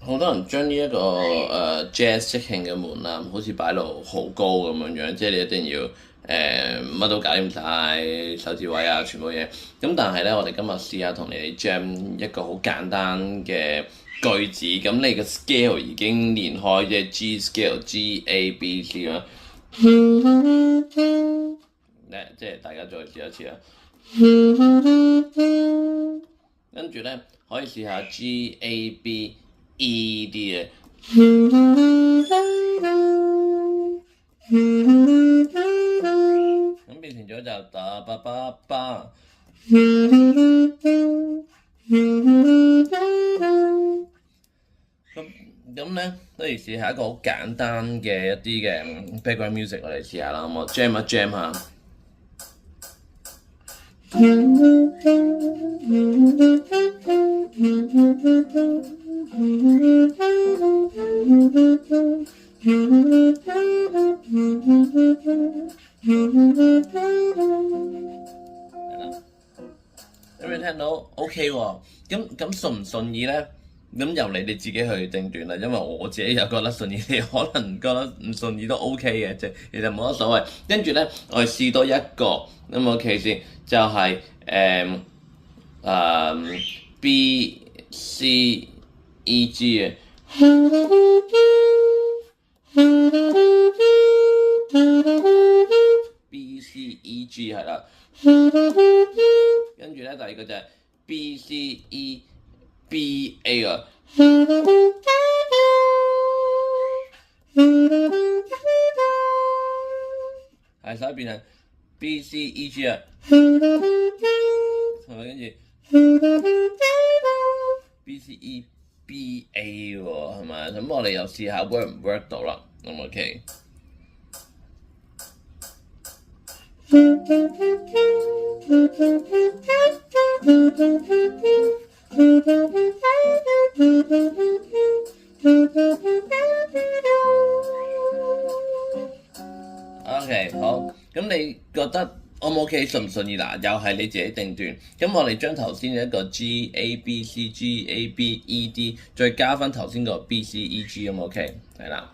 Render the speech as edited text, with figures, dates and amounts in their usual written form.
好多人將呢一個jazz 即興嘅門檻，好似擺到好高咁樣，即係你一定要乜都搞掂晒，手指位啊，全部嘢。咁但係咧，我哋今日試下同你哋 jam 一個好簡單嘅句子。咁你嘅 scale 已經練開嘅 G scale G A B C 啦。即係大家再試一次啦。跟住咧，可以試下 G A B E D 嘅。咁變成咗就打巴巴巴。咁咧，不如試下一個好簡單嘅一啲嘅 background music， 我哋試下啦，好冇 ？jam 一 jam 下。有冇聽到 ？OK 喎，咁順唔順意咧？咁由你哋自己去定斷啦，因為我自己又覺得順意，你可能覺得唔順意都 OK 嘅，即係其實冇乜所謂。跟住咧，我哋試多一個咁 OK 先，就係B C E G 嘅。B C E G 係啦，跟住咧第二個就係 B C E B A 啊，係手邊係 B C E G 啊，係咪跟住 B C E B A 喎，係咪？咁我哋又試下 work 唔 work 到啦，咁 OK。OK， 好，咁你覺得O 唔 OK 順唔順意嗱？又係你自己定斷。咁我哋將頭先一個 G A B C G A B E D 再加翻頭先個 B C E G， 咁 OK 係啦。